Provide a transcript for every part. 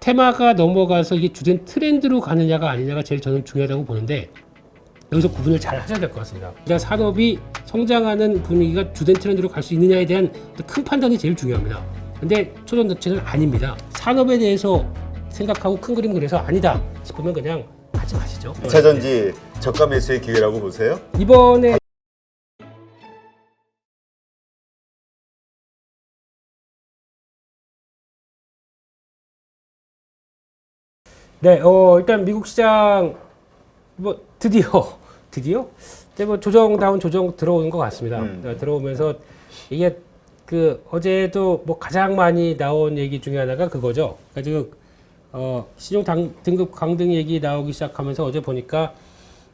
테마가 넘어가서 이게 주된 트렌드로 가느냐가 아니냐가 제일 저는 중요하다고 보는데 여기서 구분을 잘 하셔야 될 것 같습니다. 일단 산업이 성장하는 분위기가 주된 트렌드로 갈 수 있느냐에 대한 큰 판단이 제일 중요합니다. 근데 초전도체는 아닙니다. 산업에 대해서 생각하고 큰 그림 그려서 아니다 싶으면 그냥 하지 마시죠. 2차 전지 저가 매수의 기회라고 보세요? 이번에 네, 일단 미국 시장 뭐 드디어 이제 뭐 조정 들어오는 것 같습니다. 들어오면서 이게 그 어제도 뭐 가장 많이 나온 얘기 중에 하나가 그거죠. 그러니까 신용 등급 강등 얘기 나오기 시작하면서 어제 보니까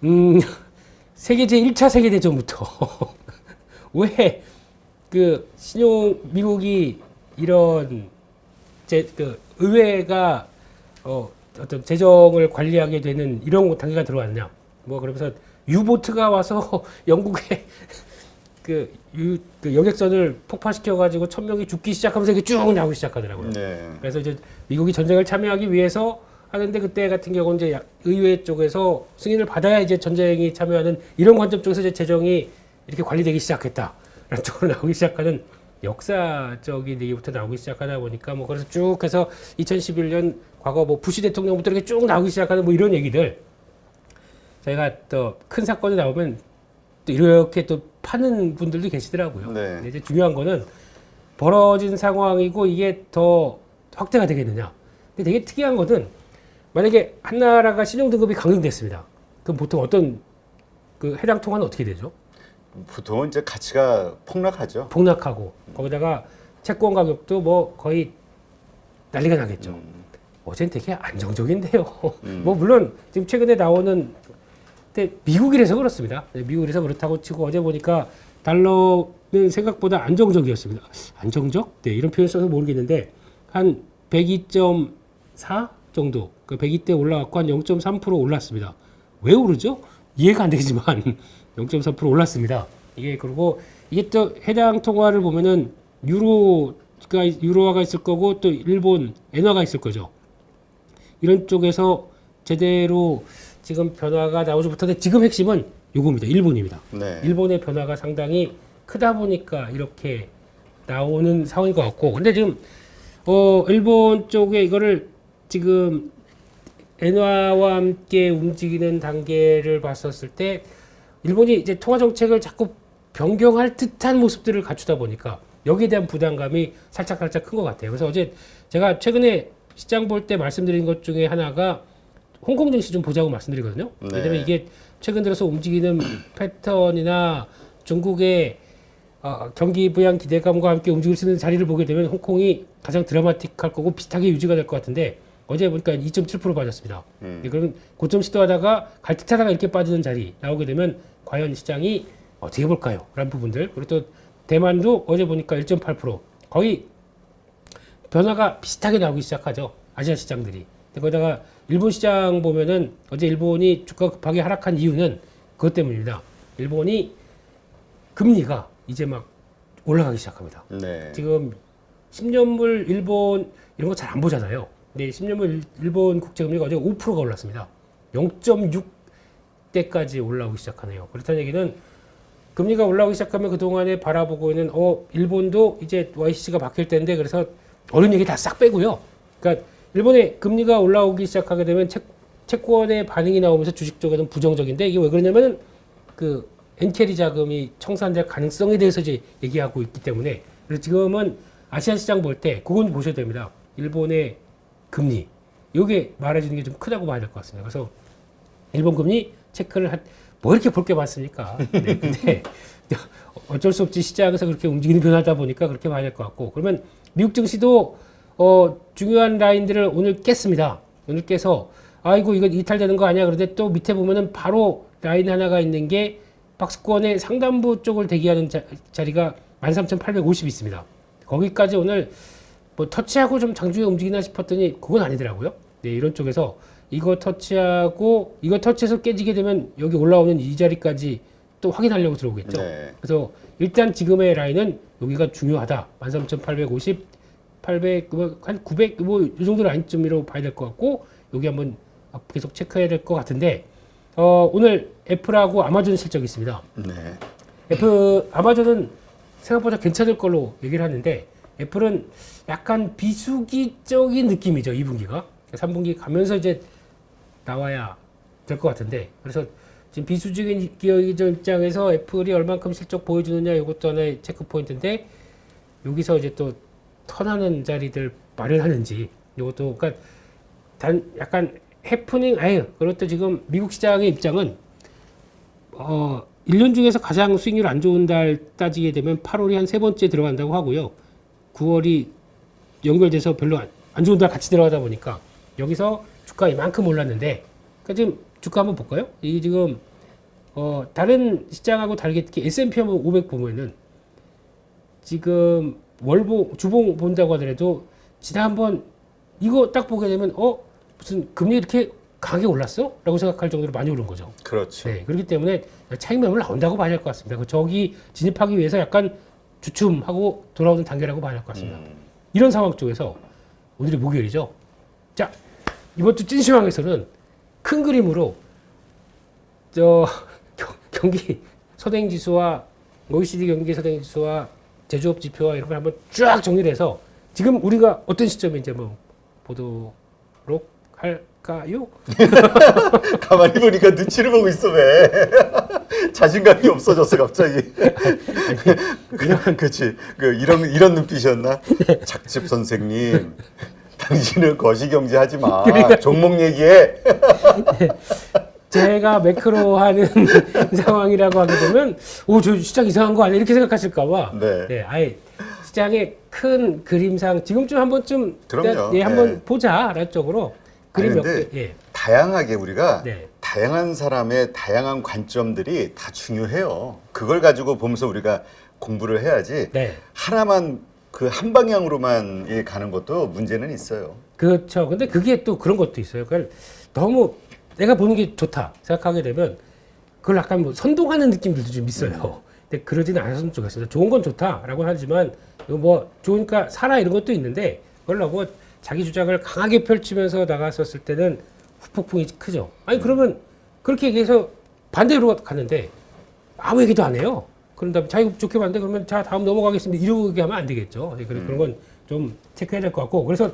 제1차 세계대전부터 왜 그 미국이 이런 의회가 어떤 재정을 관리하게 되는 이런 단계가 들어왔냐. 뭐 그러면서 유보트가 와서 영국의 그 여객선을 폭파시켜가지고 1000명이 죽기 시작하면서 이게 쭉 나오기 시작하더라고요. 네. 그래서 이제 미국이 전쟁을 참여하기 위해서 하는데 그때 같은 경우는 이제 의회 쪽에서 승인을 받아야 이제 전쟁이 참여하는 이런 관점 쪽에서 이제 재정이 이렇게 관리되기 시작했다라는 쪽으로 나오기 시작하는 역사적인 얘기부터 나오기 시작하다 보니까 뭐 그래서 쭉 해서 2011년 과거 뭐 부시 대통령부터 이렇게 쭉 나오기 시작하는 뭐 이런 얘기들 저희가 또 큰 사건이 나오면 또 이렇게 또 파는 분들도 계시더라고요. 네. 근데 이제 중요한 거는 벌어진 상황이고 이게 더 확대가 되겠느냐. 근데 되게 특이한 거는 만약에 한 나라가 신용등급이 강등됐습니다. 그럼 보통 어떤 그 해당 통화는 어떻게 되죠? 보통은 이제 가치가 폭락하죠. 폭락하고 거기다가 채권 가격도 뭐 거의 난리가 나겠죠. 어제는 되게 안정적인데요. 뭐 물론 지금 최근에 나오는 근데 미국이라서 그렇습니다. 미국이라서 그렇다고 치고 어제 보니까 달러는 생각보다 안정적이었습니다. 안정적? 네, 이런 표현 써서 모르겠는데 한 102.4 정도, 그 102대 올라갔고 한 0.3% 올랐습니다. 왜 오르죠? 이해가 안 되지만 0.3% 올랐습니다. 이게 그리고 이게 또 해당 통화를 보면은 유로화가 있을 거고 또 일본 엔화가 있을 거죠. 이런 쪽에서 제대로 지금 변화가 나오지 못하는데 지금 핵심은 요겁니다. 일본입니다. 네. 일본의 변화가 상당히 크다 보니까 이렇게 나오는 상황인 것 같고 근데 지금 일본 쪽에 이거를 지금 엔화와 함께 움직이는 단계를 봤었을 때 일본이 이제 통화 정책을 자꾸 변경할 듯한 모습들을 갖추다 보니까 여기에 대한 부담감이 살짝 큰 것 같아요. 그래서 어제 제가 최근에 시장 볼 때 말씀드린 것 중에 하나가 홍콩 증시 좀 보자고 말씀드리거든요. 네. 왜냐면 이게 최근 들어서 움직이는 패턴이나 중국의 경기 부양 기대감과 함께 움직일 수 있는 자리를 보게 되면 홍콩이 가장 드라마틱할 거고 비슷하게 유지가 될 것 같은데 어제 보니까 2.7% 빠졌습니다. 그럼 고점 시도하다가 갈 듯 하다가 이렇게 빠지는 자리 나오게 되면 과연 시장이 어떻게 볼까요? 라는 부분들. 그리고 또 대만도 어제 보니까 1.8% 거의 변화가 비슷하게 나오기 시작하죠. 아시아 시장들이. 거기다가 일본 시장 보면은 어제 일본이 주가 급하게 하락한 이유는 그것 때문입니다. 일본이 금리가 이제 막 올라가기 시작합니다. 네. 지금 10년물 일본 이런 거 잘 안 보잖아요. 근데 10년물 일본 국채금리가 어제 5%가 올랐습니다. 0.6대까지 올라오기 시작하네요. 그렇다는 얘기는 금리가 올라오기 시작하면 그동안에 바라보고 있는 일본도 이제 YCC가 바뀔 텐데 그래서 어려운 얘기 다 싹 빼고요. 그러니까 일본의 금리가 올라오기 시작하게 되면 채권의 반응이 나오면서 주식 쪽에는 부정적인데 이게 왜 그러냐면은 그 엔캐리 자금이 청산될 가능성에 대해서 이제 얘기하고 있기 때문에 그래서 지금은 아시아 시장 볼 때 그건 보셔야 됩니다. 일본의 금리 요게 말해주는 게 좀 크다고 봐야 될 것 같습니다. 그래서 일본 금리 체크를 뭐 이렇게 볼 게 많습니까? 네, 근데 어쩔 수 없이 시장에서 그렇게 움직이는 변화다 보니까 그렇게 봐야 될 것 같고 그러면 미국 증시도 중요한 라인들을 오늘 깼습니다. 오늘 깨서 아이고 이거 이탈되는 거 아니야? 그런데 또 밑에 보면은 바로 라인 하나가 있는 게 박스권의 상단부 쪽을 대기하는 자리가 13,850 있습니다. 거기까지 오늘 뭐 터치하고 좀 장중에 움직이나 싶었더니 그건 아니더라고요. 네, 이런 쪽에서 이거 터치해서 깨지게 되면 여기 올라오는 이 자리까지 또 확인하려고 들어오겠죠. 네. 그래서 일단 지금의 라인은 여기가 중요하다. 13,850 800, 한 900, 뭐 이 정도 라인쯤으로 봐야 될 것 같고 여기 한번 계속 체크해야 될 것 같은데 오늘 애플하고 아마존 실적이 있습니다. 네. 아마존은 생각보다 괜찮을 걸로 얘기를 하는데 애플은 약간 비수기적인 느낌이죠. 2분기가 3분기 가면서 이제 나와야 될 것 같은데 그래서 지금 비수적인 기업이죠 입장에서 애플이 얼만큼 실적 보여주느냐 이것도 하나의 체크 포인트인데 여기서 이제 또 턴하는 자리들 마련하는지 이것도 그러니까 약간 해프닝 그렇다 지금 미국 시장의 입장은 1년 중에서 가장 수익률 안 좋은 달 따지게 되면 8월이 한 세 번째 들어간다고 하고요. 9월이 연결돼서 별로 안 좋은 달 같이 들어가다 보니까 여기서 주가 이만큼 올랐는데 그러니까 지금 주가 한번 볼까요? 이 지금 다른 시장하고 다르게 특히 S&P 한번 500 보면은 지금 주봉 본다고 하더라도 지난번 이거 딱 보게 되면 무슨 금리 이렇게 강하게 올랐어? 라고 생각할 정도로 많이 오른 거죠. 그렇죠. 네, 그렇기 때문에 차익 매물 나온다고 봐야 할 것 같습니다. 저기 진입하기 위해서 약간 주춤하고 돌아오는 단계라고 봐야 할 것 같습니다. 이런 상황 쪽에서 오늘이 목요일이죠. 자, 이번 주 찐시황에서는 큰 그림으로 경기 선행지수와 OECD 경기 선행지수와 제조업 지표와 이런 걸 한번 쫙 정리를 해서 지금 우리가 어떤 시점인지 한번 보도록 할까요? 가만히 보니까 눈치를 보고 있어 왜? 자신감이 없어졌어 갑자기. 그렇지. 이런 눈빛이었나? 작집 선생님, 당신은 거시경제 하지 마. 그러니까. 종목 얘기해. 제가 매크로 하는 상황이라고 하게 되면 저 시장 이상한 거 아니야? 이렇게 생각하실까 봐. 네. 아예 시장의 큰 그림상 지금쯤 한 번쯤 그럼요. 한번 보자라는 쪽으로 그림 몇 개. 다양하게 우리가 네. 다양한 사람의 다양한 관점들이 다 중요해요. 그걸 가지고 보면서 우리가 공부를 해야지. 네. 하나만 그 한 방향으로만 가는 것도 문제는 있어요. 그렇죠. 근데 그게 또 그런 것도 있어요. 그걸 너무 내가 보는 게 좋다 생각하게 되면 그걸 약간 뭐 선동하는 느낌들도 좀 있어요. 근데 그러지는 않았으면 좋겠어요. 좋은 건 좋다라고 하지만 이거 뭐 좋으니까 사라 이런 것도 있는데 그걸 너무 자기 주장을 강하게 펼치면서 나갔었을 때는 후폭풍이 크죠. 아니 그러면 그렇게 얘기해서 반대로 갔는데 아무 얘기도 안 해요. 그런 다음에 자기 좋게 봤는데 그러면 자 다음 넘어가겠습니다. 이러고 얘기하면 안 되겠죠. 그런 건 좀 체크해야 될 것 같고 그래서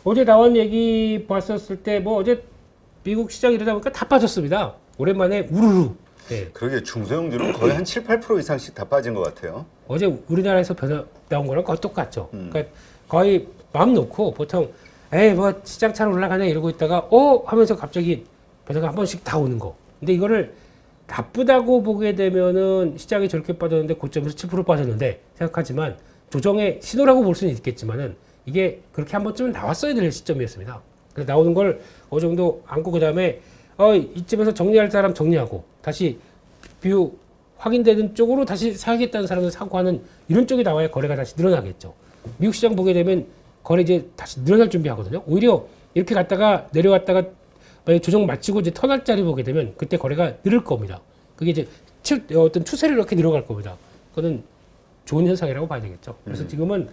어제 나온 얘기 봤었을 때 뭐 어제 미국 시장 이러다 보니까 다 빠졌습니다. 오랜만에 우르르. 네. 그러게 중소형주는 거의 한 7, 8% 이상씩 다 빠진 것 같아요. 어제 우리나라에서 변화 나온 거랑 거의 똑같죠. 그러니까 거의 마음 놓고 보통 뭐 시장 잘 올라가네 이러고 있다가 하면서 갑자기 변화가 한 번씩 다 오는 거. 근데 이거를 나쁘다고 보게 되면은 시장이 저렇게 빠졌는데 고점에서 7% 빠졌는데 생각하지만 조정의 신호라고 볼 수는 있겠지만은 이게 그렇게 한 번쯤은 나왔어야 될 시점이었습니다. 그래서 나오는 걸 어느 정도 안고 그다음에 이쯤에서 정리할 사람 정리하고 다시 뷰 확인되는 쪽으로 다시 사겠다는 사람들 사고 하는 이런 쪽이 나와야 거래가 다시 늘어나겠죠. 미국 시장 보게 되면 거래 이제 다시 늘어날 준비하거든요. 오히려 이렇게 갔다가 내려왔다가 만약 조정 마치고 이제 턴할 자리 보게 되면 그때 거래가 늘을 겁니다. 그게 이제 어떤 추세로 이렇게 늘어갈 겁니다. 그거는 좋은 현상이라고 봐야 되겠죠. 그래서 지금은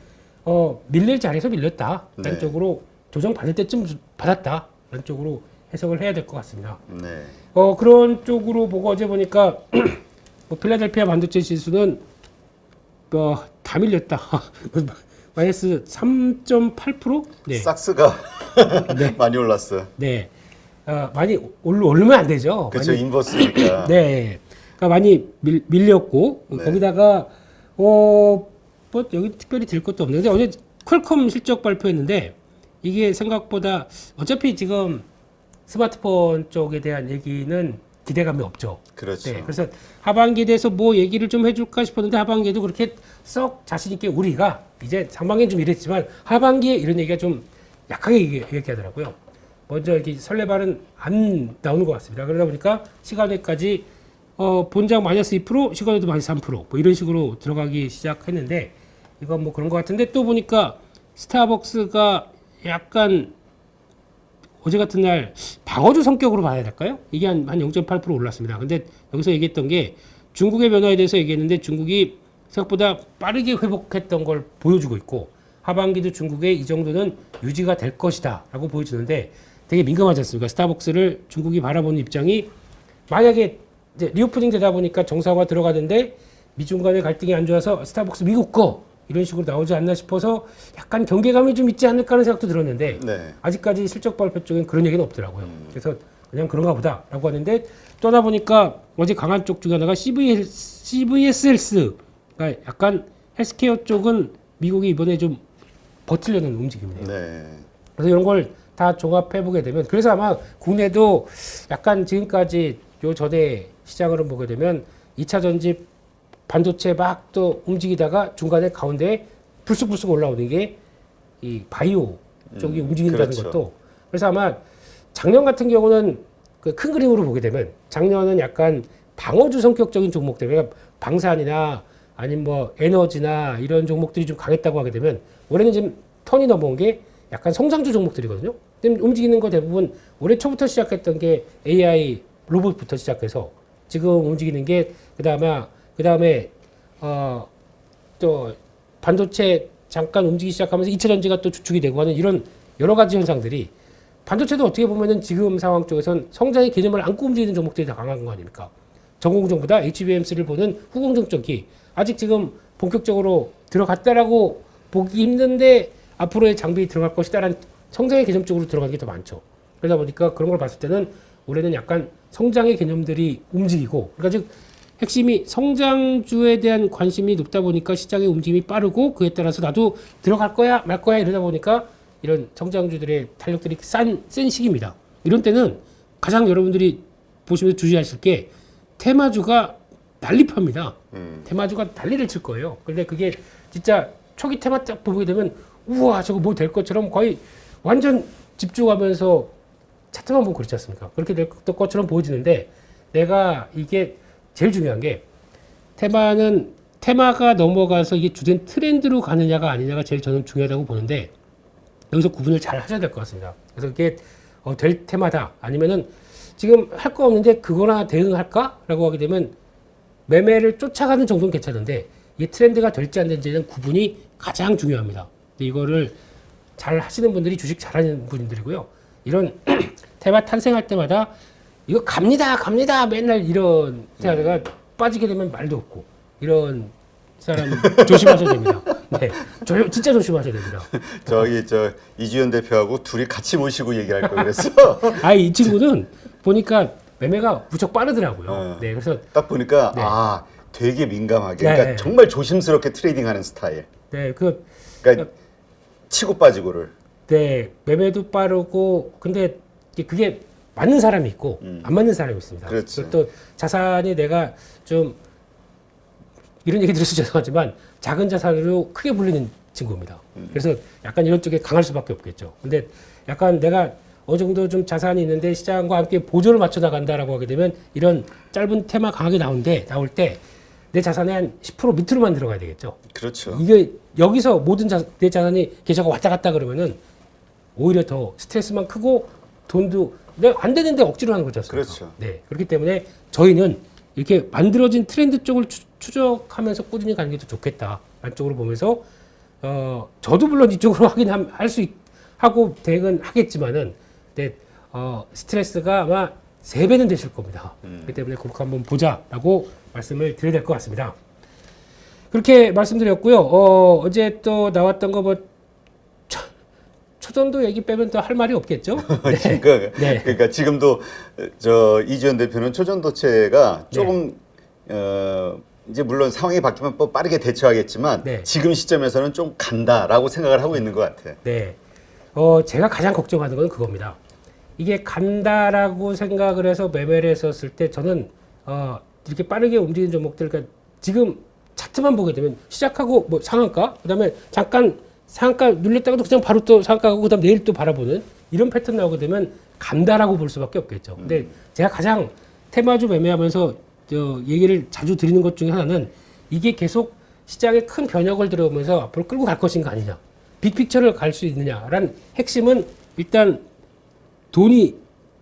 밀릴 자리에서 밀렸다. 라는 네. 쪽으로 조정 받을 때쯤 받았다. 라는 쪽으로 해석을 해야 될 것 같습니다. 네. 그런 쪽으로 보고 어제 보니까 뭐 필라델피아 반도체 지수는 다 밀렸다. 마이너스 3.8%? 네. 삭스가 네. 많이 올랐어요. 네. 많이 오르면 안 되죠. 그렇죠. 많이, 인버스니까. 네. 그러니까 많이 밀렸고 네. 거기다가 뭐 여기 특별히 들 것도 없는데 어제 퀄컴 실적 발표했는데 이게 생각보다 어차피 지금 스마트폰 쪽에 대한 얘기는 기대감이 없죠. 그렇죠. 네, 그래서 하반기에 대해서 뭐 얘기를 좀 해줄까 싶었는데 하반기에도 그렇게 썩 자신 있게 우리가 이제 상반기엔 좀 이랬지만 하반기에 이런 얘기가 좀 약하게 얘기하더라고요. 먼저 이렇게 설레발은 안 나오는 것 같습니다. 그러다 보니까 시간에까지 본장 마이너스 2%, 시간에도 마이너스 3%, 뭐 이런 식으로 들어가기 시작했는데 이건 뭐 그런 것 같은데 또 보니까 스타벅스가 약간 어제 같은 날 방어주 성격으로 봐야 될까요? 이게 한 0.8% 올랐습니다. 근데 여기서 얘기했던 게 중국의 변화에 대해서 얘기했는데 중국이 생각보다 빠르게 회복했던 걸 보여주고 있고 하반기도 중국의 이 정도는 유지가 될 것이다라고 보여주는데 되게 민감하지 않습니까? 스타벅스를 중국이 바라보는 입장이 만약에 이제 리오프닝 되다 보니까 정상화 들어가는데 미중 간의 갈등이 안 좋아서 스타벅스 미국 거 이런 식으로 나오지 않나 싶어서 약간 경계감이 좀 있지 않을까 하는 생각도 들었는데 네. 아직까지 실적 발표 쪽엔 그런 얘기는 없더라고요. 그래서 그냥 그런가 보다라고 하는데 떠나 보니까 어제 강한 쪽 중에 하나가 CVSLS가 약간 헬스케어 쪽은 미국이 이번에 좀 버티려는 움직임이네요. 네. 그래서 이런 걸 다 종합해 보게 되면 그래서 아마 국내도 약간 지금까지 요 전에 시장을 보게 되면 2차 전지 반도체 막 또 움직이다가 중간에 가운데 불쑥불쑥 올라오는 게 이 바이오 쪽이 움직인다는 그렇죠. 것도 그래서 아마 작년 같은 경우는 그 큰 그림으로 보게 되면 작년은 약간 방어주 성격적인 종목들 그러니까 방산이나 아니면 뭐 에너지나 이런 종목들이 좀 강했다고 하게 되면 올해는 지금 턴이 넘어온 게 약간 성장주 종목들이거든요. 지금 움직이는 거 대부분 올해 초부터 시작했던 게 AI 로봇부터 시작해서 지금 움직이는 게 그다음에 또 반도체 잠깐 움직이기 시작하면서 2차 전지가 또 주축이 되고 하는 이런 여러 가지 현상들이 반도체도 어떻게 보면은 지금 상황 쪽에선 성장의 개념을 안고 움직이는 종목들이 다 강한 거 아닙니까? 전공정보다 HBM3를 보는 후공정 쪽이 아직 지금 본격적으로 들어갔다라고 보기 힘든데 앞으로의 장비 들어갈 것이다라는 성장의 개념 쪽으로 들어가는 게 더 많죠. 그러다 보니까 그런 걸 봤을 때는 올해는 약간 성장의 개념들이 움직이고 그러니까 즉 핵심이 성장주에 대한 관심이 높다 보니까 시장의 움직임이 빠르고 그에 따라서 나도 들어갈 거야 말 거야 이러다 보니까 이런 성장주들의 탄력들이 센 시기입니다. 이런 때는 가장 여러분들이 보시면서 주의하실 게 테마주가 난립합니다. 테마주가 난리를 칠 거예요. 그런데 그게 진짜 초기 테마 딱 보게 되면 우와 저거 뭐 될 것처럼 거의 완전 집중하면서 차트만 보고 그렇지 않습니까? 그렇게 될 것처럼 보여지는데 내가 이게 제일 중요한 게 테마가 넘어가서 이게 주된 트렌드로 가느냐가 아니냐가 제일 저는 중요하다고 보는데 여기서 구분을 잘 하셔야 될 것 같습니다. 그래서 이게 될 테마다 아니면은 지금 할 거 없는데 그거나 대응할까라고 하게 되면 매매를 쫓아가는 정도는 괜찮은데 이게 트렌드가 될지 안 될지에 대한 구분이 가장 중요합니다. 근데 이거를 잘 하시는 분들이 주식 잘하는 분들이고요. 이런 테마 탄생할 때마다 이거 갑니다 맨날 이런 생각가 빠지게 되면 말도 없고 이런 사람 조심하셔야 됩니다. 네, 진짜 조심하셔야 됩니다. 저 이주연 대표하고 둘이 같이 모시고 얘기할 걸 그랬어. 이 친구는 보니까 매매가 무척 빠르더라고요. 네, 그래서 딱 보니까 네. 되게 민감하게, 네. 그러니까 정말 조심스럽게 트레이딩하는 스타일. 네, 그러니까 치고 빠지고를. 네, 매매도 빠르고 근데 그게 맞는 사람이 있고 안 맞는 사람이 있습니다. 그렇지. 그리고 또 자산이 내가 좀 이런 얘기 들어서 죄송하지만 작은 자산으로 크게 불리는 친구입니다. 그래서 약간 이런 쪽에 강할 수밖에 없겠죠. 근데 약간 내가 어느 정도 좀 자산이 있는데 시장과 함께 보조를 맞춰 나간다라고 하게 되면 이런 짧은 테마 강하게 나올 때 내 자산의 한 10% 밑으로만 들어가야 되겠죠. 그렇죠. 이게 여기서 모든 내 자산이 계좌가 왔다 갔다 그러면은 오히려 더 스트레스만 크고 돈도 내가 안 되는데 억지로 하는 거지 않습니까? 그렇죠. 네. 그렇기 때문에 저희는 이렇게 만들어진 트렌드 쪽을 추적하면서 꾸준히 가는 게 더 좋겠다. 안쪽으로 보면서 저도 물론 이쪽으로 할 수 하고 대응은 하겠지만은 근데 스트레스가 아마 3배는 되실 겁니다. 그렇기 때문에 그렇게 한번 보자라고 말씀을 드려야 될 것 같습니다. 그렇게 말씀드렸고요. 어제 또 나왔던 거 뭐 초전도 얘기 빼면 또 할 말이 없겠죠. 네. 그러니까 지금도 이주연 대표는 초전도체가 조금 이제 물론 상황이 바뀌면 또 빠르게 대처하겠지만 네. 지금 시점에서는 좀 간다라고 생각을 하고 있는 것 같아. 네. 제가 가장 걱정하는 건 그겁니다. 이게 간다라고 생각을 해서 매매를 했었을 때 저는 이렇게 빠르게 움직이는 종목들, 그러니까 지금 차트만 보게 되면 시작하고 뭐 상한가, 그다음에 잠깐 상한가 눌렸다가도 그냥 바로 또 상한가 가고 그다음 내일 또 바라보는 이런 패턴 나오게 되면 간다라고 볼 수밖에 없겠죠. 근데 제가 가장 테마주 매매하면서 얘기를 자주 드리는 것 중에 하나는 이게 계속 시장에 큰 변혁을 들어오면서 앞으로 끌고 갈 것인가 아니냐, 빅픽처를 갈 수 있느냐라는 핵심은 일단 돈이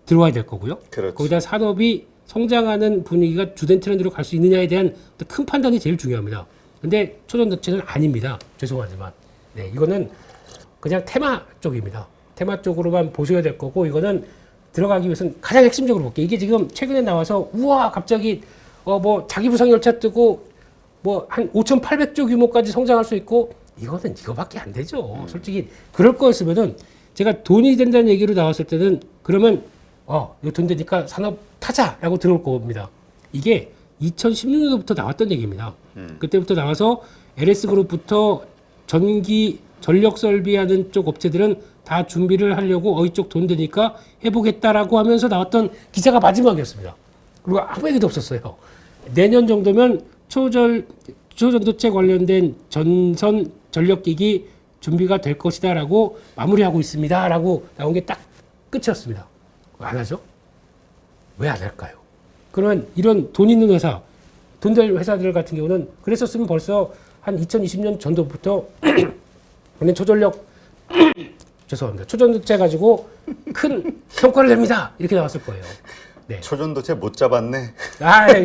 들어와야 될 거고요. 그렇죠. 거기다 산업이 성장하는 분위기가 주된 트렌드로 갈 수 있느냐에 대한 큰 판단이 제일 중요합니다. 근데 초전도체는 아닙니다. 죄송하지만. 네, 이거는 그냥 테마 쪽입니다. 테마 쪽으로만 보셔야 될 거고 이거는 들어가기 위해서는 가장 핵심적으로 볼게요. 이게 지금 최근에 나와서 우와 갑자기 뭐 자기 부상 열차 뜨고 뭐 한 5,800조 규모까지 성장할 수 있고 이거는 이거밖에 안 되죠. 솔직히 그럴 거였으면은 제가 돈이 된다는 얘기로 나왔을 때는 그러면 이거 돈 되니까 산업 타자라고 들어올 겁니다. 이게 2016년도부터 나왔던 얘기입니다. 그때부터 나와서 LS그룹부터 전기 전력 설비하는 쪽 업체들은 다 준비를 하려고 이쪽 돈 되니까 해보겠다라고 하면서 나왔던 기사가 마지막이었습니다. 그리고 아무 얘기도 없었어요. 내년 정도면 초전도체 관련된 전선 전력기기 준비가 될 것이다라고 마무리하고 있습니다라고 나온 게 딱 끝이었습니다. 안 하죠? 왜 안 할까요? 그러면 이런 돈 있는 회사, 돈 될 회사들 같은 경우는 그랬었으면 벌써 한 2020년 전도부터 우리는 초전력 죄송합니다. 초전도체 가지고 큰 성과를 냅니다. 이렇게 나왔을 거예요. 네. 초전도체 못 잡았네. 네.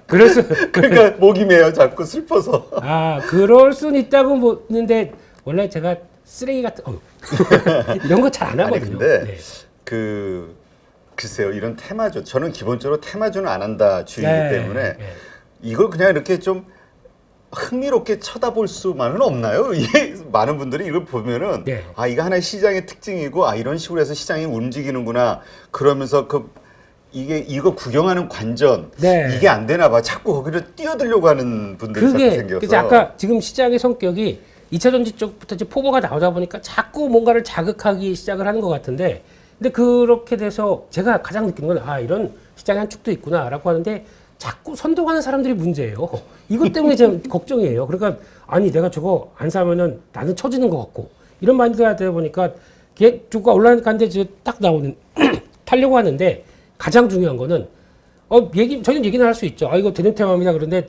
그래서 그러니까 목이 메요. 자꾸 슬퍼서. 그럴 수는 있다고 보는데 원래 제가 쓰레기 같은 이런 거 잘 안 하거든요. 근데 네. 글쎄요. 이런 테마주 저는 기본적으로 테마주는 안 한다 주의이기 네. 때문에 네. 이걸 그냥 이렇게 좀 흥미롭게 쳐다볼 수만은 없나요? 이게 많은 분들이 이걸 보면은 네. 이거 하나의 시장의 특징이고 이런 식으로 해서 시장이 움직이는구나 그러면서 이거 구경하는 관전 네. 이게 안 되나 봐. 자꾸 거기를 뛰어들려고 하는 분들이 자꾸 생겨서. 그래서 아까 지금 시장의 성격이 2차 전지 쪽부터 이제 포버가 나오다 보니까 자꾸 뭔가를 자극하기 시작을 하는 것 같은데 근데 그렇게 돼서 제가 가장 느끼는 건 이런 시장의 한 축도 있구나라고 하는데 자꾸 선동하는 사람들이 문제예요. 이것 때문에 제가 걱정이에요. 그러니까 내가 저거 안 사면은 나는 처지는 것 같고 이런 마인드가 되다 보니까 주가 올라가는데 딱 나오는 타려고 하는데 가장 중요한 거는 저희는 얘기는 할 수 있죠. 이거 되는 테마입니다. 그런데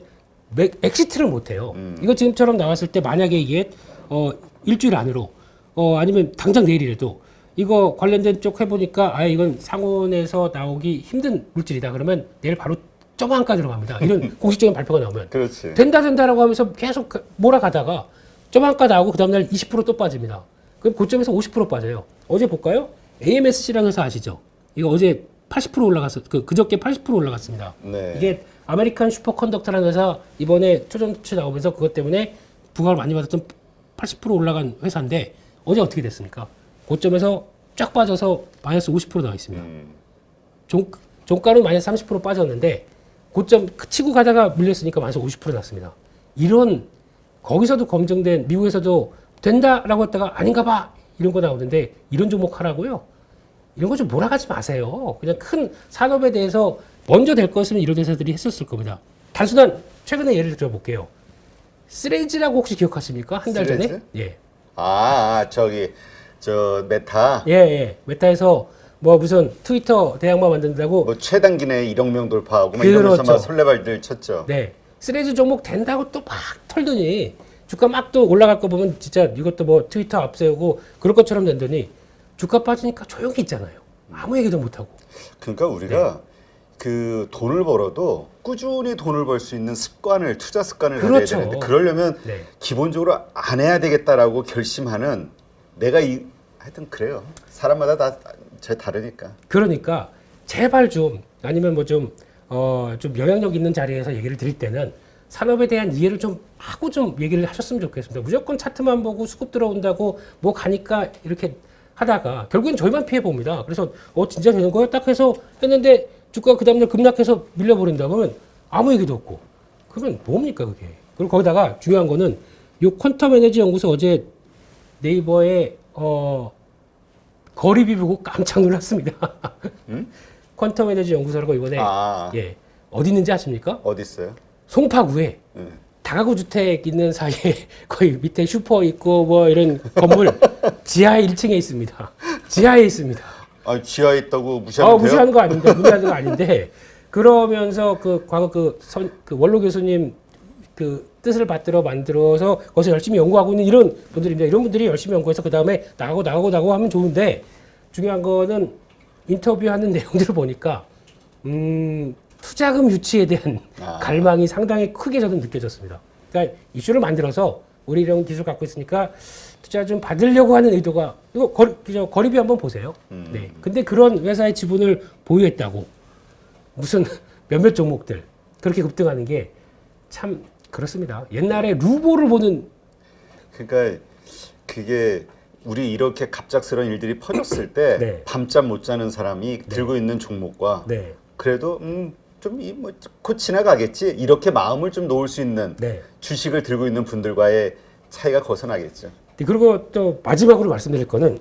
엑시트를 못 해요. 이거 지금처럼 나왔을 때 만약에 이게 일주일 안으로 아니면 당장 내일이라도 이거 관련된 쪽 해보니까 이건 상온에서 나오기 힘든 물질이다. 그러면 내일 바로 점한가 들어갑니다. 이런 공식적인 발표가 나오면 그렇지. 된다라고 하면서 계속 몰아가다가 점한가 나오고 그 다음날 20% 또 빠집니다. 그럼 고점에서 50% 빠져요. 어제 볼까요? AMSC라는 회사 아시죠? 이거 어제 80% 올라갔어. 그저께 80% 올라갔습니다. 네. 이게 아메리칸 슈퍼컨덕터라는 회사 이번에 초전도체 나오면서 그것 때문에 부각을 많이 받았던 80% 올라간 회사인데 어제 어떻게 됐습니까? 고점에서 쫙 빠져서 마이너스 50% 나와 있습니다. 종가는 마이너스 30% 빠졌는데 고점 치고 가다가 밀렸으니까 마이너스 50% 났습니다. 이런 거기서도 검증된 미국에서도 된다라고 했다가 아닌가 봐 이런 거 나오는데 이런 종목 하라고요? 이런 거 좀 몰아가지 마세요. 그냥 큰 산업에 대해서 먼저 될 것이면 이런 회사들이 했었을 겁니다. 단순한 최근에 예를 들어볼게요. 쓰레지라고 혹시 기억하십니까? 한 달 전에? 쓰레지? 예. 저 메타 예. 메타에서 뭐 무슨 트위터 대항마 만든다고 뭐 최단기 내에 1억 명 돌파하고 막 그렇죠. 이러면서 막 설레발들 쳤죠. 네. 쓰레지 종목 된다고 또 막 털더니 주가 막 또 올라갈 거 보면 진짜 이것도 뭐 트위터 앞세우고 그럴 것처럼 된더니 주가 빠지니까 조용히 있잖아요. 아무 얘기도 못 하고. 그러니까 우리가 그 돈을 벌어도 꾸준히 돈을 벌 수 있는 투자 습관을 가져야 그렇죠. 되는데 그러려면 네. 기본적으로 안 해야 되겠다라고 결심하는 내가 하여튼 그래요. 사람마다 다 다르니까. 그러니까 제발 좀 아니면 뭐 좀 영향력 있는 자리에서 얘기를 드릴 때는 산업에 대한 이해를 좀 하고 좀 얘기를 하셨으면 좋겠습니다. 무조건 차트만 보고 수급 들어온다고 뭐 가니까 이렇게 하다가 결국엔 저희만 피해 봅니다. 그래서 진짜 되는 거야? 딱 해서 했는데 주가가 그 다음날 급락해서 밀려버린다 그러면 아무 얘기도 없고 그러면 뭡니까 그게. 그리고 거기다가 중요한 거는 요 퀀텀 에너지 연구소 어제 네이버에 거리비 보고 깜짝 놀랐습니다. 퀀텀 에너지 연구소라고 이번에 예 어디 있는지 아십니까? 어디 있어요? 송파구에 다가구 주택 있는 사이에 거의 밑에 슈퍼 있고 뭐 이런 건물 지하에 1층에 있습니다. 지하에 있습니다. 지하에 있다고 무시하면 돼요? 무시하는 거 아닌데 무시하는 거 아닌데 그러면서 과거 그 원로 교수님 뜻을 받들어 만들어서 거기서 열심히 연구하고 있는 이런 분들입니다. 이런 분들이 열심히 연구해서 그 다음에 나가고 하면 좋은데 중요한 거는 인터뷰하는 내용들을 보니까 투자금 유치에 대한 갈망이 상당히 크게 저는 느껴졌습니다. 그러니까 이슈를 만들어서 우리 이런 기술 갖고 있으니까 투자 좀 받으려고 하는 의도가 이거 거리비 한번 보세요. 네. 근데 그런 회사의 지분을 보유했다고 무슨 몇몇 종목들 그렇게 급등하는 게 참 그렇습니다. 옛날에 루보를 보는 그러니까 그게 우리 이렇게 갑작스러운 일들이 퍼졌을 때 네. 밤잠 못 자는 사람이 들고 있는 종목과 네. 그래도 곧 지나가겠지 이렇게 마음을 좀 놓을 수 있는 네. 주식을 들고 있는 분들과의 차이가 거기서 나겠죠. 그리고 또 마지막으로 말씀드릴 거는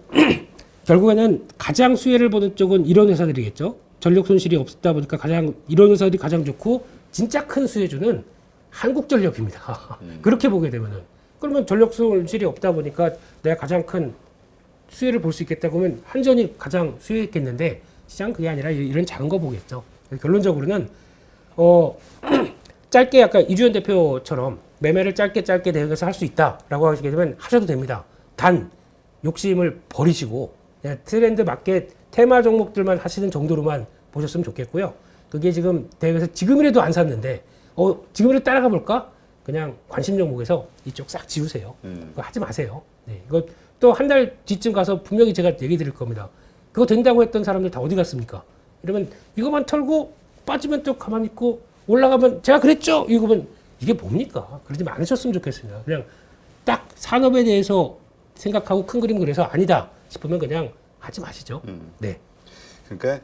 결국에는 가장 수혜를 보는 쪽은 이런 회사들이겠죠. 전력 손실이 없다 보니까 이런 회사들이 가장 좋고 진짜 큰 수혜주는 한국전력입니다. 그렇게 보게 되면은 그러면 전력 손실이 없다 보니까 내가 가장 큰 수혜를 볼 수 있겠다 그러면 한전이 가장 수혜했겠는데 시장 그게 아니라 이런 작은 거 보겠죠. 결론적으로는 짧게 아까 이주연 대표처럼 매매를 짧게 대응해서 할 수 있다라고 하시게 되면 하셔도 됩니다. 단 욕심을 버리시고 그냥 트렌드 맞게 테마 종목들만 하시는 정도로만 보셨으면 좋겠고요. 그게 지금 대응해서 지금이라도 안 샀는데 지금이라도 따라가 볼까? 그냥 관심 종목에서 이쪽 싹 지우세요. 그거 하지 마세요. 네, 이거 또 한 달 뒤쯤 가서 분명히 제가 얘기 드릴 겁니다. 그거 된다고 했던 사람들 다 어디 갔습니까? 이러면 이거만 털고 빠지면 또 가만히 있고 올라가면 제가 그랬죠? 이거면 이게 뭡니까? 그러지 않으셨으면 좋겠습니다. 그냥 딱 산업에 대해서 생각하고 큰 그림 그려서 아니다 싶으면 그냥 하지 마시죠. 네. 그러니까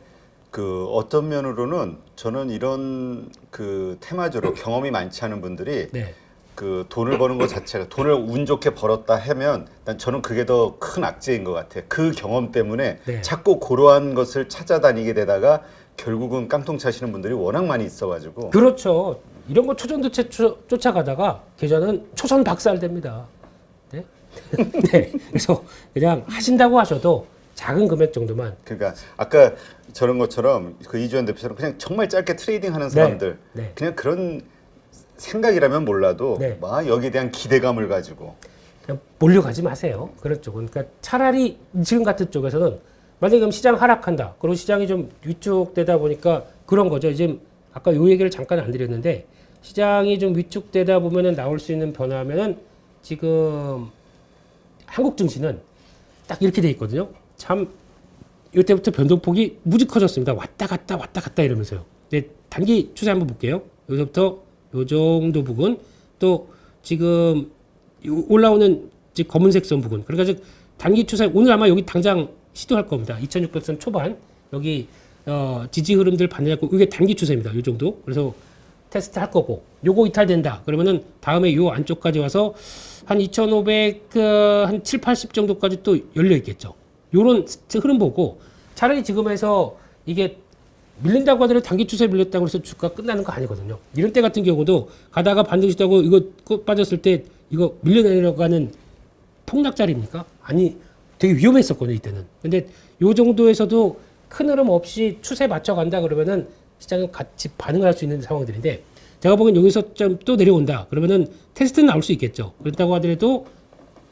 그 어떤 면으로는 저는 이런 그 테마주로 경험이 많지 않은 분들이 네. 그 돈을 버는 것 자체가 돈을 운 좋게 벌었다 하면 난 저는 그게 더 큰 악재인 것 같아요. 그 경험 때문에 네. 자꾸 그러한 것을 찾아다니게 되다가 결국은 깡통 차시는 분들이 워낙 많이 있어가지고 그렇죠. 이런 거 초전도체 쫓아가다가 계좌는 초선 박살됩니다. 네? 네. 그래서 그냥 하신다고 하셔도 작은 금액 정도만. 그러니까 아까 저런 것처럼 그 이주연 대표처럼 그냥 정말 짧게 트레이딩하는 사람들 네. 그냥 그런 생각이라면 몰라도 네. 막 여기에 대한 기대감을 가지고 그냥 몰려가지 마세요. 그런 쪽은. 그러니까 차라리 지금 같은 쪽에서는 만약에 그럼 시장 하락한다. 그리고 시장이 좀 위축되다 보니까 그런 거죠. 이제 아까 요 얘기를 잠깐 안 드렸는데 시장이 좀 위축되다 보면은 나올 수 있는 변화면은 지금 한국 증시는 딱 이렇게 돼 있거든요. 참 이때부터 변동폭이 무지 커졌습니다. 왔다 갔다 이러면서요. 이제 단기 추세 한번 볼게요. 여기서부터 요 정도 부분 또 지금 올라오는 검은색 선 부분. 그러니까 즉 단기 추세 오늘 아마 여기 당장 시도할 겁니다. 2600선 초반 여기 지지 흐름들 반영하고 이게 단기 추세입니다. 이 정도. 그래서 테스트 할 거고 요거 이탈된다. 그러면은 다음에 요 안쪽까지 와서 한 2500, 한 7, 80 정도까지 또 열려 있겠죠. 요런 흐름 보고 차라리 지금에서 이게 밀린다고 하더라도 단기 추세 밀렸다고 해서 주가 끝나는 거 아니거든요. 이런 때 같은 경우도 가다가 반등이 있다고 이거 빠졌을 때 이거 밀려내려가는 폭락자리입니까? 아니, 되게 위험했었거든요, 이때는. 근데 요 정도에서도 큰 흐름 없이 추세 맞춰간다 그러면은 시장은 같이 반응을 할 수 있는 상황들인데 제가 보기엔 여기서 좀 또 내려온다. 그러면은 테스트는 나올 수 있겠죠. 그렇다고 하더라도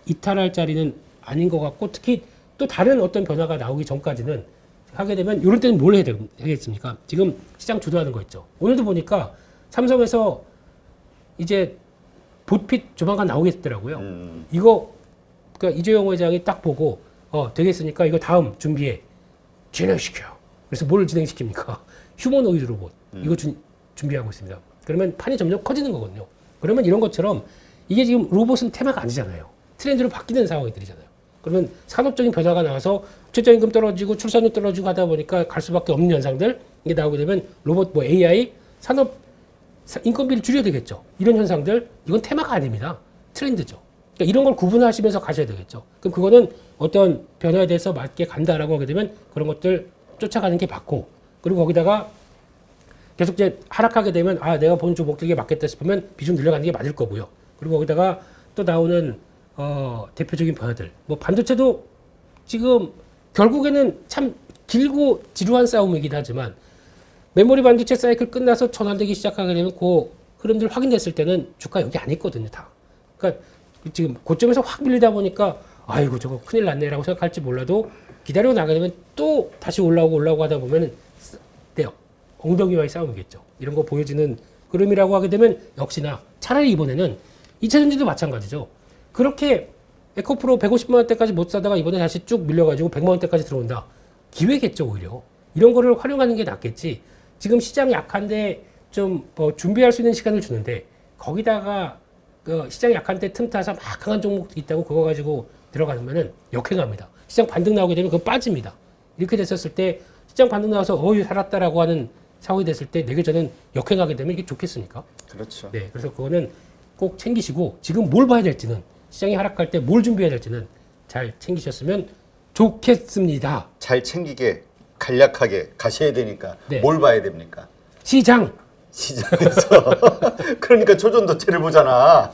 이탈할 자리는 아닌 것 같고 특히 또 다른 어떤 변화가 나오기 전까지는 하게 되면 이럴 때는 뭘 해야 되겠습니까? 지금 시장 주도하는 거 있죠. 오늘도 보니까 삼성에서 이제 보핏 조만간 나오겠더라고요. 이거 그러니까 이재용 회장이 딱 보고 되겠으니까 이거 다음 준비해 진행시켜. 그래서 뭘 진행시킵니까? 휴머노이드 로봇 이거 준비하고 있습니다. 그러면 판이 점점 커지는 거거든요. 그러면 이런 것처럼 이게 지금 로봇은 테마가 아니잖아요. 트렌드로 바뀌는 상황들이잖아요. 그러면 산업적인 변화가 나와서 최저임금 떨어지고 출산율 떨어지고 하다 보니까 갈 수밖에 없는 현상들 이게 나오게 되면 로봇 뭐 AI 산업 인건비를 줄여야 되겠죠. 이런 현상들 이건 테마가 아닙니다. 트렌드죠. 그러니까 이런 걸 구분하시면서 가셔야 되겠죠. 그럼 그거는 어떤 변화에 대해서 맞게 간다라고 하게 되면 그런 것들 쫓아가는 게 맞고 그리고 거기다가 계속 이제 하락하게 되면 내가 본 종목들에 맞겠다 싶으면 비중 늘려가는 게 맞을 거고요. 그리고 거기다가 또 나오는 대표적인 변화들 뭐 반도체도 지금 결국에는 참 길고 지루한 싸움이긴 하지만 메모리 반도체 사이클 끝나서 전환되기 시작하게 되면 그 흐름들 확인됐을 때는 주가 여기 안 있거든요 다. 그러니까 지금 고점에서 확 밀리다 보니까 아이고 저거 큰일 났네라고 생각할지 몰라도 기다려 나가게 되면 또 다시 올라오고 하다 보면은 돼요. 엉덩이와의 싸움이겠죠. 이런 거 보여지는 흐름이라고 하게 되면 역시나 차라리 이번에는 2차전지도 마찬가지죠. 그렇게 에코프로 150만 원대까지 못 사다가 이번에 다시 쭉 밀려가지고 100만 원대까지 들어온다. 기회겠죠 오히려. 이런 거를 활용하는 게 낫겠지. 지금 시장이 약한데 좀 준비할 수 있는 시간을 주는데 거기다가 그 시장이 약한데 틈 타서 막 강한 종목도 있다고 그거 가지고 들어가면은 역행합니다. 시장 반등 나오게 되면 그거 빠집니다. 이렇게 됐었을 때 시장 반등 나와서 어유 살았다라고 하는 상황이 됐을 때 내게 저는 역행하게 되면 이게 좋겠습니까? 그렇죠. 네, 그래서 그거는 꼭 챙기시고 지금 뭘 봐야 될지는 시장이 하락할 때 뭘 준비해야 될지는 잘 챙기셨으면 좋겠습니다. 잘 챙기게 간략하게 가셔야 되니까 네. 뭘 봐야 됩니까? 시장 시장에서 그러니까 조선도체를 보잖아.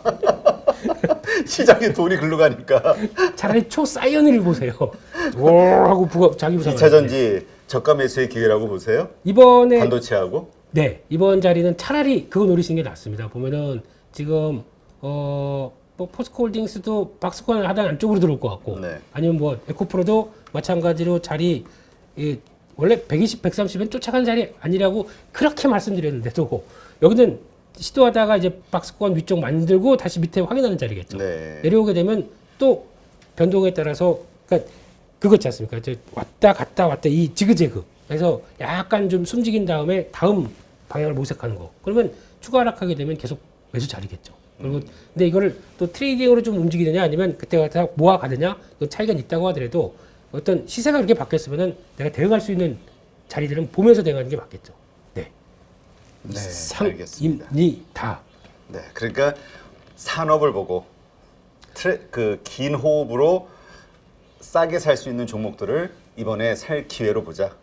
시장에 돈이 글로 가니까 차라리 초사이언을 보세요. 오 하고 자기 부상. 2차 전지 저가 매수의 기회라고 보세요? 이번에 반도체하고 네 이번 자리는 차라리 그거 노리시는 게 낫습니다. 보면은 지금 뭐 포스코홀딩스도 박스권 하단 안쪽으로 들어올 것 같고 네. 아니면 뭐 에코프로도 마찬가지로 자리 원래 120, 130은 쫓아가는 자리 아니라고 그렇게 말씀드렸는데도 여기는 시도하다가 이제 박스권 위쪽 만들고 다시 밑에 확인하는 자리겠죠. 네. 내려오게 되면 또 변동에 따라서 그러니까 그거 있지 않습니까? 이제 왔다 갔다 왔다 이 지그재그. 그래서 약간 좀 숨죽인 다음에 다음 방향을 모색하는 거. 그러면 추가 하락하게 되면 계속 매수 자리겠죠. 그리고 근데 이거를 또 트레이딩으로 좀 움직이느냐 아니면 그때 갖다 모아가느냐 그 차이가 있다고 하더라도 어떤 시세가 그렇게 바뀌었으면은 내가 대응할 수 있는 자리들은 보면서 대응하는 게 맞겠죠. 네. 네, 알겠습니다. 상입니다. 네, 그러니까 산업을 보고 그 긴 호흡으로 싸게 살 수 있는 종목들을 이번에 살 기회로 보자.